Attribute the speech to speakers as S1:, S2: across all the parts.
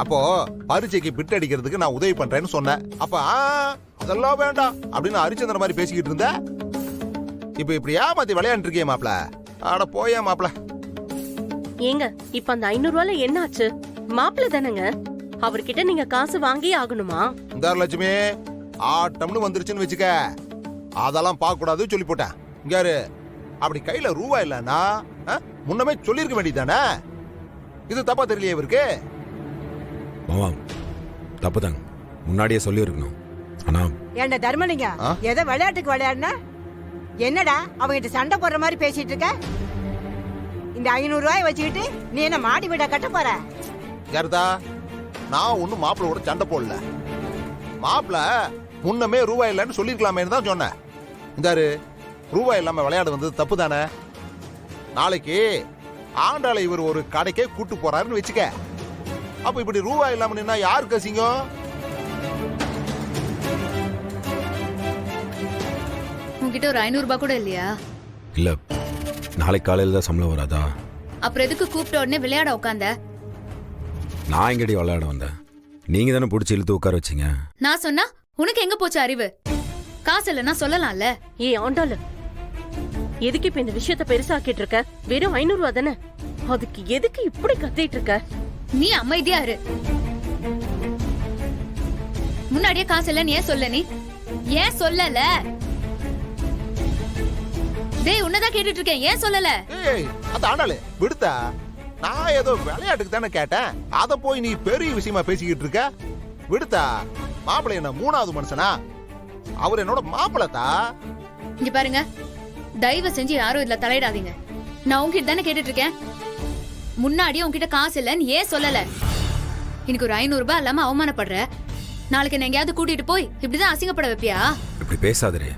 S1: அப்போ பரீட்சைக்கு பிட் அடிக்கிறதுக்கு நான் உதவி பண்றேன்னு சொன்னேன். அப்ப அதெல்லாம் வேண்டாம் அப்படின்னு ஹரிச்சந்திர மாதிரி பேசிக்கிட்டு இருந்த. இப்ப இப்படி ஏமாத்தி விளையாண்டு இருக்கே மாப்ள. ஆட போயா மாப்ள.
S2: ஏங்க இப்ப அந்த 500 ரூபாய்ல என்ன ஆச்சு? மாப்பிள்ள தானங்க, அவர்கிட்ட நீங்க காசு வாங்கியே ஆகணுமா?
S1: இந்த லட்சுமி ஆட்டம்னு வந்துருச்சுன்னு வச்சுக்க, அதெல்லாம் பார்க்க கூடாது சொல்லி போட்டேன். இங்காரு அப்படி கையில ரூபா இல்லன்னா முன்னமே சொல்லிருக்க வேண்டியதானே. இது தப்பா தெரியலையே இவருக்கு?
S3: மாமா தப்புதாங்க, முன்னாடியே சொல்லி இருக்கணும். ஆனா
S4: ஏண்டா தர்மலிங்க, ஏதோ விளையாட்டுக்கு விளையாடுனா என்னடா அவங்கிட்ட சண்டை போடுற மாதிரி பேசிட்டு இருக்க? இந்த 500 ரூபாய் வச்சுக்கிட்டு நீ என்ன மாடி வீடா கட்ட போற?
S1: யாருதா? நான் ஒன்னும் மாப்பிள்ளோட சண்டை போடல. மாப்பிள்ள முன்னமே ரூபாய் இல்லைன்னு சொல்லிருக்கலாமேன்னு தான் சொன்னேன். இந்தாரு ரூபாய் இல்லாம விளையாடு வந்தது தப்பு தானே. நாளைக்கு ஆண்டாளை இவர் ஒரு கடைக்கே கூட்டு போறாருன்னு வச்சுக்க. அப்ப இப்படி ரூபாய் இல்லாம நின்னா யாருக்கு அசிங்கம்?
S5: உங்ககிட்ட ஒரு 500 ரூபாய் கூட இல்லையா?
S3: இல்ல, நாளைக்கு காலையில தான் சம்பளம் வராதா?
S5: அப்புறம் எதுக்கு கூப்பிட்ட உடனே விளையாட உட்காந்த?
S3: நான் எங்கடி விளையாட வந்தேன்? நீங்க தானே பிடிச்சி இழுத்து உட்கார வச்சீங்க.
S5: நான் சொன்னா உனக்கு எங்க போச்சு அறிவு? காசு இல்லைன்னா சொல்லலாம்ல.
S2: ஆண்டாளு, எதுக்கு இப்ப இந்த விஷயத்த பெருசாக்கிட்டு இருக்க? வெறும் 500 ரூபா தானே, அதுக்கு எதுக்கு இப்படி கத்திட்டு இருக்க?
S5: நீ அமைதியா இரு. முன்னாடியே காசு இல்லன்னு ஏன் சொல்ல? நீ ஏன் சொல்லல? டேய் உன்னதான் கேட்டுட்டு இருக்கேன், ஏன் சொல்லல?
S1: ஏய் அந்த ஆண்டாளு விடுத்தா, நான் ஏதோ விளையாட்டுக்கு தானே கேட்டேன். அத போய் நீ பெரிய விஷயமா பேசிக்கிட்டு இருக்க. விடுத்தா, மாப்பிள்ளை என்ன மூணாவது மனுஷனா? அவர் என்னோட மாப்பிள்ளத்தா.
S5: இங்க பாருங்க, தயவு செஞ்சு யாரும் இதுல தலையிடாதீங்க. நான் உங்ககிட்ட தானே கேட்டுட்டு இருக்கேன். முன்னாடியே உங்ககிட்ட காசு இல்லன்னு ஏன் சொல்லல? எனக்கு ஒரு 500 ரூபாய் இல்லாம அவமானப்படுற. நாளைக்கு என்ன எங்கேயாவது கூட்டிட்டு போய் இப்படிதான் அசிங்கப்பட வைப்பியா?
S3: இப்படி பேசாதே,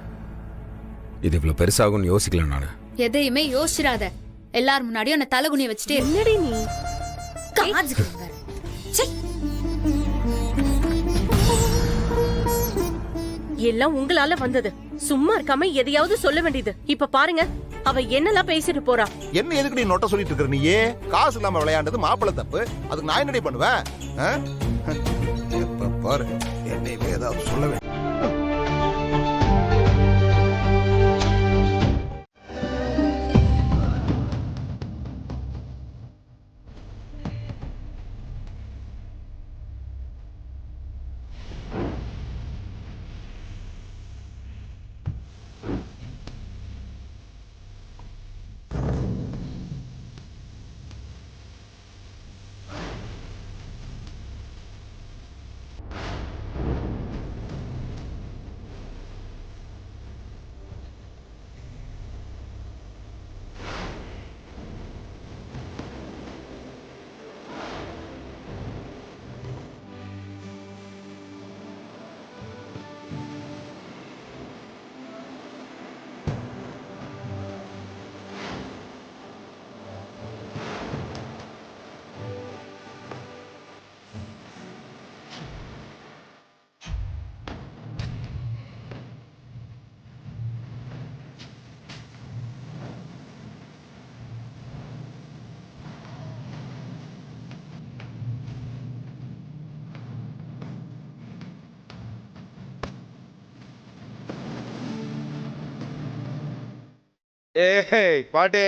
S3: இது இவ்வளவு பெருசாகும்னு யோசிக்கல நானு.
S5: எதையுமே யோசிச்சிராத. எல்லாரும் முன்னாடியும் என்ன தலைகுனிய வச்சுட்டே
S2: என்னடி நீ?
S5: காஞ்சுக்கிறீங்க. ச்சீ.
S2: எல்லாம் உங்களால வந்தது. சும்மா இருக்காம எதையாவது சொல்ல வேண்டியது. இப்ப பாருங்க, அவ என்னெல்லாம் பேசிட்டு போறா.
S1: என்ன எதுக்கு நீ நொட்ட சொல்லிட்டு இருக்க? நீயே காசு இல்லாம விளையாண்டது மாப்பிள்ளை தப்பு, அதுக்கு நான் என்னடி பண்ணுவேன்? எப்ப பாரு என்னையே ஏதாவது சொல்ல வேண்டும்.
S6: ஏய் பாட்டு,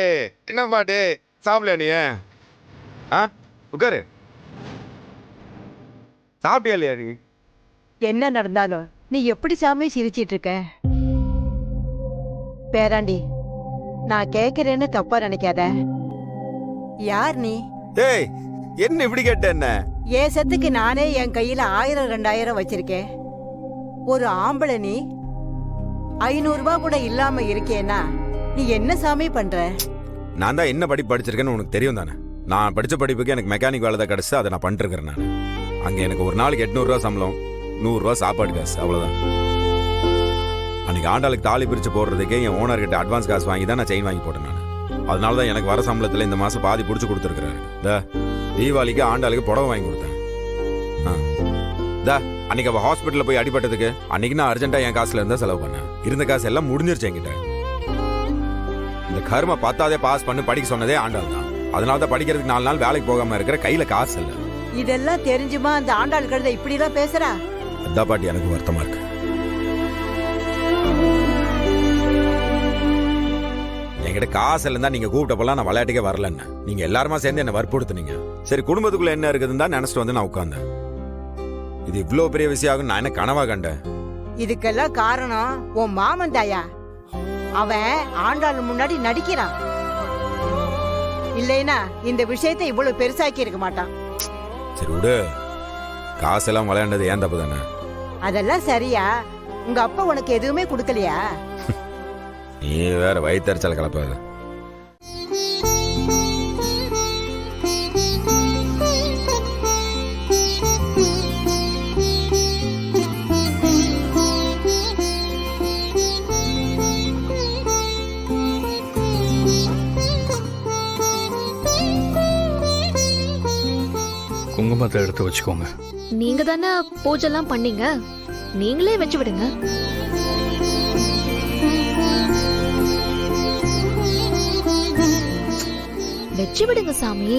S6: என்ன பாட்டு சாப்பிடல நீ? உட்காரு. சாப்பிட்டியா இல்லையா நீ?
S4: என்ன நடந்தாலும் நீ எப்படி சாமி சிரிச்சிட்டு இருக்க? பேராண்டி, நான் கேக்குறேன்னு தப்பா நினைக்காத. யார் நீ?
S6: ஏய் என்ன இப்படி கேட்ட? என்ன
S4: ஏசத்துக்கு நானே என் கையில 1000 2000 வச்சிருக்கேன். ஒரு ஆம்பளை நீ 500 ரூபாய் கூட இல்லாம இருக்கேன்னா நீ என்ன சாமி பண்ற?
S3: நான் தான் என்ன படிப்பு படிச்சிருக்கேன்னு உனக்கு தெரியும் தானே. நான் படிச்ச படிப்புக்கு எனக்கு மெக்கானிக் வேலை தான் கிடைச்சு அதை நான் பண்ணிட்டு இருக்கிறேன். நான் அங்க எனக்கு ஒரு நாளைக்கு 800 ரூபா சம்பளம், 100 ரூபா சாப்பாடு காசு, அவ்வளவுதான். அன்னைக்கு ஆண்டாளுக்கு தாலி பிரிச்சு போடுறதுக்கே என் ஓனர் கிட்ட அட்வான்ஸ் காசு வாங்கி தான் நான் செயின் வாங்கி போட்டேன். நான் அதனால தான் எனக்கு வர சம்பளத்துல இந்த மாசம் பாதி பிடிச்சு கொடுத்துருக்காரு. தீபாவளிக்கு ஆண்டாளுக்கு புடவை வாங்கி கொடுத்தேன். அன்னைக்கு அவ ஹாஸ்பிட்டல்ல போய் அடிபட்டதுக்கு அன்னைக்கு நான் அர்ஜென்ட்டா என் காசுல இருந்தா செலவு பண்ணேன். இருந்த காசு எல்லாம் முடிஞ்சிருச்சு என்கிட்ட. இந்த கர்ம 10ஆவதே பாஸ் பண்ணி படிக்க சொன்னதே ஆண்டாள் தான். அதனால தான் படிக்கிறதுக்கு 4 நாள் வேலைக்கு போகாம இருக்கிற, கையில காசு இல்லை.
S4: இதெல்லாம் தெரிஞ்சுமா அந்த ஆண்டாள் கழுதை இப்படிலாம் பேசுறா?
S3: அதான் பாட்டி எனக்கு வருத்தமா இருக்கு. என்கிட்ட காசு இருந்தா நீங்க கூப்பிட்டப்பெல்லாம் நான் விளையாட்டுக்கே வரலன்னு நீங்க எல்லாருமா சேர்ந்து என்ன வற்புறுத்துனீங்க. சரி குடும்பத்துக்குள்ள என்ன இருக்குதுன்னு தான் நினைச்சிட்டு வந்து நான் உட்கார்ந்தேன். இது இவ்வளவு பெரிய விஷயம் ஆகும் நான் என்ன கனவா கண்டேன்?
S4: இதுக்கெல்லாம் காரணம் உன் மாமன் தாயா. அவன் ஆண்டாள் முன்னாடி நடிக்கிறான். இல்லைனா இந்த விஷயத்தை இவ்வளவு பெருசாக்கி இருக்க மாட்டான்.
S3: சரி விடு, காசெல்லாம் விளையாண்டது ஏன் தப்பு தானே?
S4: அதெல்லாம் சரியா? உங்க அப்பா உனக்கு எதுவுமே கொடுக்கலையா?
S3: நீ வேற வயிற்றுச்சல் கலப்பாது.
S7: குங்குமத்தை எடுத்து வச்சுக்கோங்க.
S8: நீங்க தானே பூஜைலாம் பண்ணீங்க, நீங்களே வச்சு விடுங்க. வச்சு விடுங்க சாமி.